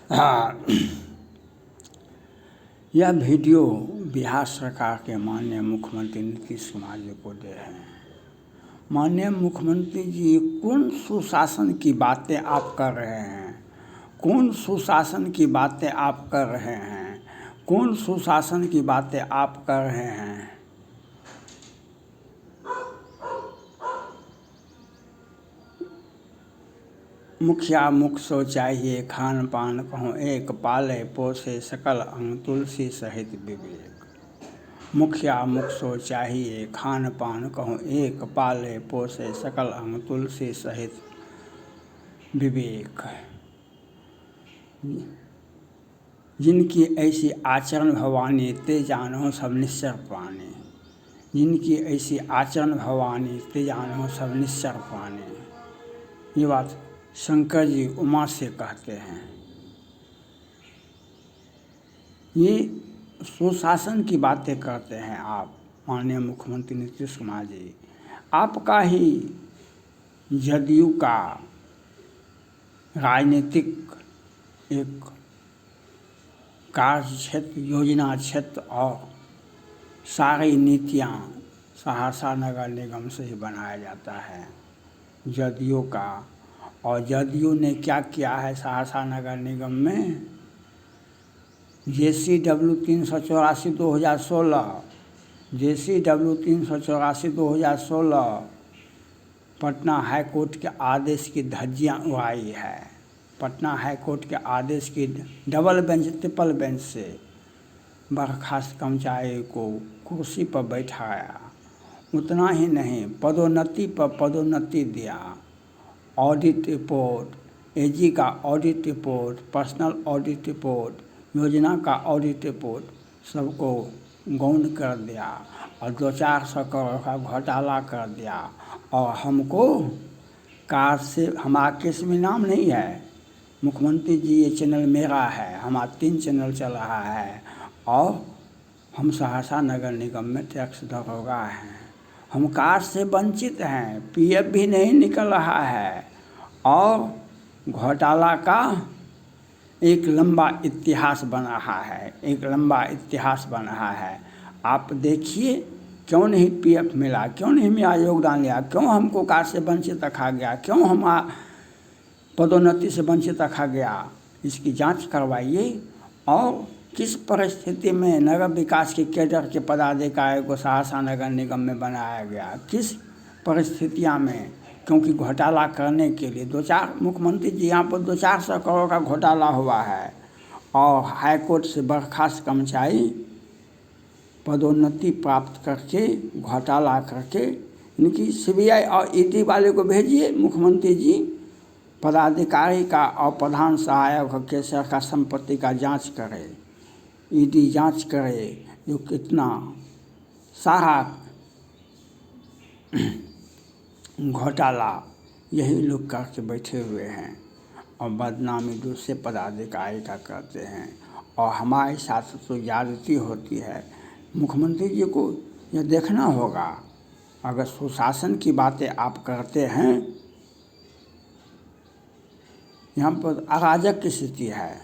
हाँ, यह वीडियो बिहार सरकार के माननीय मुख्यमंत्री नीतीश कुमार जी को दे हैं। माननीय मुख्यमंत्री जी, कौन सुशासन की बातें आप कर रहे हैं? कौन सुशासन की बातें आप कर रहे हैं? कौन सुशासन की बातें आप कर रहे हैं? मुखिया मुख सो चाहिए, खान पान कहूँ एक, पाले पोसे सकल अंग तुलसी सहित विवेक। मुखिया मुख सो चाहिए, खान पान कहूँ एक, पाले पोसे सकल अंग तुलसी सहित विवेक। जिनकी ऐसी आचरण भवानी, ते जानो सब निश्चर पानी। जिनकी ऐसी आचरण भवानी, ते जानो सब निश्चर पानी। ये बात शंकर जी उमा से कहते हैं। ये सुशासन की बातें करते हैं आप, माननीय मुख्यमंत्री नीतीश कुमार जी। आपका ही जदयू का राजनीतिक एक कार्य क्षेत्र, योजना क्षेत्र और सारी नीतियाँ सहरसा नगर निगम से ही बनाया जाता है, जदयू का। और जदयू ने क्या किया है सहरसा नगर निगम में? JCW 384/2016, JCW 384/2016 Patna high court के आदेश की धज्जियाँ उड़ाई है। पटना हाई कोर्ट के आदेश की डबल बेंच ट्रिपल बेंच से बर्खास्त कर्मचारी को कुर्सी पर बैठाया। उतना ही नहीं, पदोन्नति पर पदोन्नति दिया। ऑडिट रिपोर्ट, AG का audit report, personal audit report, योजना का ऑडिट रिपोर्ट सबको गौण कर दिया और 200-400 करोड़ का घोटाला कर दिया। और हमको कार से, हमारा केस में नाम नहीं है मुख्यमंत्री जी, ये चैनल मेरा है, हमारा 3 चैनल चल रहा है और हम सहरसा नगर निगम में टैक्स दरोगा हैं। हम कार से वंचित हैं, PF भी नहीं निकल रहा है और घोटाला का एक लंबा इतिहास बन रहा है, एक लंबा इतिहास बन रहा है। आप देखिए, क्यों नहीं PF मिला, क्यों नहीं मेरा योगदान लिया, क्यों हमको कार से वंचित रखा गया, क्यों हमारा पदोन्नति से वंचित रखा गया, इसकी जांच करवाइए। और किस परिस्थिति में नगर विकास के कैडर के पदाधिकारी को सहरसा नगर निगम में बनाया गया, किस परिस्थितियां में? क्योंकि घोटाला करने के लिए 2-4 मुख्यमंत्री जी यहाँ पर 200-400 करोड़ का घोटाला हुआ है और हाई कोर्ट से बर्खास्त कर्मचारी पदोन्नति प्राप्त करके, घोटाला करके, इनकी CBI और ED वाले को भेजिए मुख्यमंत्री जी। पदाधिकारी का और प्रधान सहायक कैसर का संपत्ति का जांच करे, ED जांच करे, जो कितना सारा घोटाला यही लोग करके बैठे हुए हैं और बदनामी दूसरे पदाधिकारी का करते हैं। और हमारे साथ तो ज्यादती होती है। मुख्यमंत्री जी को यह देखना होगा, अगर सुशासन की बातें आप करते हैं, यहाँ पर अराजक की स्थिति है,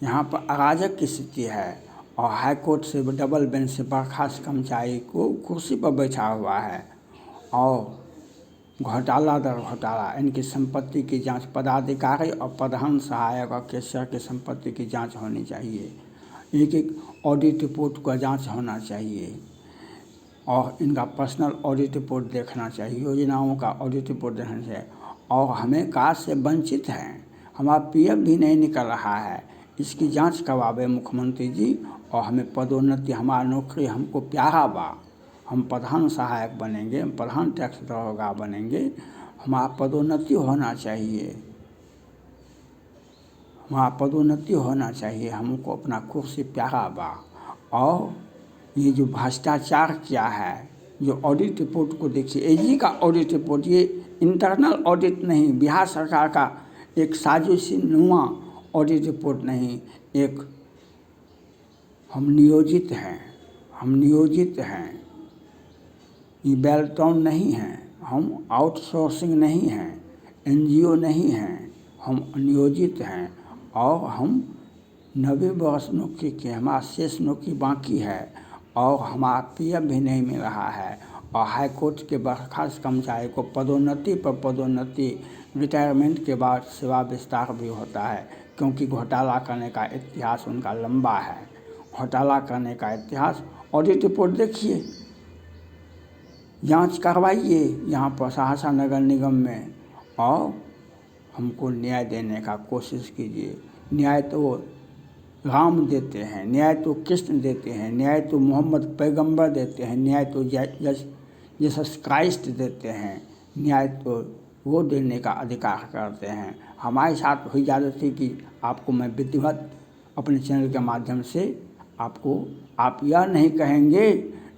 यहाँ पर अराजक की स्थिति है और हाई कोर्ट से डबल बेंच से बर्खास्त कर्मचारी को कुर्सी पर बैठा हुआ है और घोटाला दर घोटाला, इनकी संपत्ति की जांच, पदाधिकारी और प्रधान सहायक और कैशियर की संपत्ति की जांच होनी चाहिए। एक ऑडिट रिपोर्ट का जांच होना चाहिए और इनका पर्सनल ऑडिट रिपोर्ट देखना चाहिए, योजनाओं का ऑडिट रिपोर्ट देखना चाहिए। और हमें कार से वंचित हैं, हमारा PF भी नहीं निकल रहा है, इसकी जांच करवावे मुख्यमंत्री जी। और हमें पदोन्नति, हमारा नौकरी हमको प्यारा बा, हम प्रधान सहायक बनेंगे, हम प्रधान टैक्स दरोगा बनेंगे, हमारा पदोन्नति होना चाहिए, हमारा पदोन्नति होना चाहिए, हमको अपना कुर्सी प्यारा बा। और ये जो भ्रष्टाचार किया है, जो ऑडिट रिपोर्ट को देखिए, AG का ऑडिट रिपोर्ट, ये इंटरनल ऑडिट नहीं, बिहार सरकार का एक साजिशी नुमा ऑडिट रिपोर्ट नहीं, एक हम नियोजित हैं, हम नियोजित हैं, ये बेलटॉन नहीं हैं, हम आउटसोर्सिंग नहीं हैं, NGO नहीं हैं, हम नियोजित हैं और हम 90 वर्ष नौकरी के, हमारा शेष नौकरी बाकी है और हमारा पीएफ भी नहीं मिल रहा है और हाई कोर्ट के बर्खास्त कर्मचारी को पदोन्नति पर पदोन्नति, रिटायरमेंट के बाद सेवा विस्तार भी होता है, क्योंकि घोटाला करने का इतिहास उनका लंबा है। घोटाला करने का इतिहास, ऑडिट रिपोर्ट देखिए, जांच करवाइए यहाँ पर सहरसा नगर निगम में और हमको न्याय देने का कोशिश कीजिए। न्याय तो राम देते हैं, न्याय तो कृष्ण देते हैं, न्याय तो मोहम्मद पैगंबर देते हैं, न्याय तो जीसस क्राइस्ट देते हैं, न्याय तो वो देने का अधिकार करते हैं। हमारे साथ हुई ज्यादती कि आपको मैं विधिवत अपने चैनल के माध्यम से आप यह नहीं कहेंगे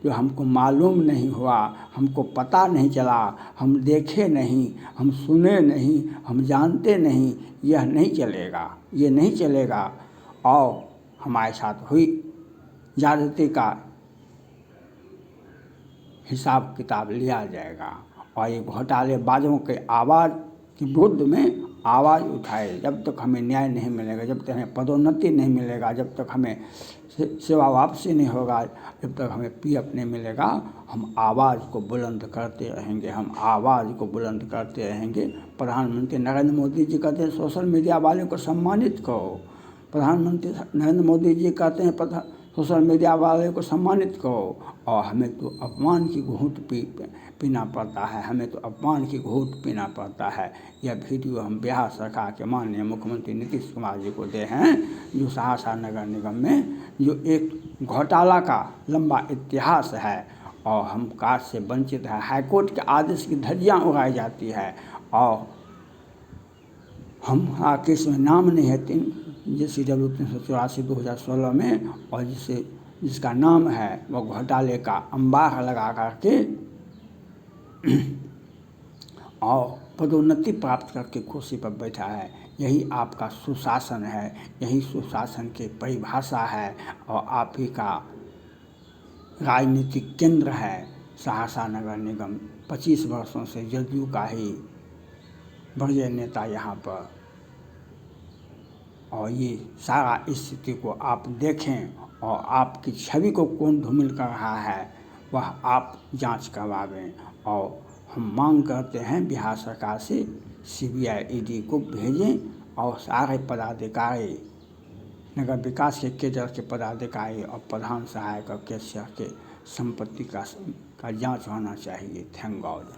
जो हमको मालूम नहीं हुआ, हमको पता नहीं चला, हम देखे नहीं, हम सुने नहीं, हम जानते नहीं, यह नहीं चलेगा, ये नहीं चलेगा। और हमारे साथ हुई ज्यादती का हिसाब किताब लिया जाएगा और ये घोटालेबाजों के आवाज़ के विरुद्ध में आवाज़ उठाए। जब तक हमें न्याय नहीं मिलेगा, जब तक हमें पदोन्नति नहीं मिलेगा, जब तक हमें सेवा वापसी नहीं होगा, जब तक हमें पीएफ नहीं मिलेगा, हम आवाज़ को बुलंद करते रहेंगे, हम आवाज़ को बुलंद करते रहेंगे। प्रधानमंत्री नरेंद्र मोदी जी कहते हैं सोशल मीडिया वाले को सम्मानित करो। प्रधानमंत्री नरेंद्र मोदी जी कहते हैं सोशल मीडिया वाले को सम्मानित करो, और हमें तो अपमान की घूंट पीना पड़ता है, हमें तो अपमान की घूंट पीना पड़ता है। यह वीडियो हम बिहार सरकार के माननीय मुख्यमंत्री नीतीश कुमार जी को दे हैं, जो सहरसा नगर निगम में जो एक घोटाला का लंबा इतिहास है और हम कार्य से वंचित है। हाईकोर्ट के आदेश की धज्जियाँ उड़ाई जाती है और हम केस में नाम नहीं है JCW 384/2016 में, और जिसका नाम है वो घोटाले का अंबार लगा करके और पदोन्नति प्राप्त करके कुर्सी पर बैठा है। यही आपका सुशासन है, यही सुशासन की परिभाषा है और आप ही का राजनीतिक केंद्र है सहरसा नगर निगम। 25 वर्षों से जदयू का ही बड़े नेता यहाँ पर, और ये सारा स्थिति को आप देखें और आपकी छवि को कौन धूमिल कर रहा है वह आप जांच करवावें। और हम मांग करते हैं बिहार सरकार से CBI ED को भेजें और सारे पदाधिकारी, नगर विकास के केडर के पदाधिकारी और प्रधान सहायक और कैशियर के संपत्ति का जांच होना चाहिए। Thank God.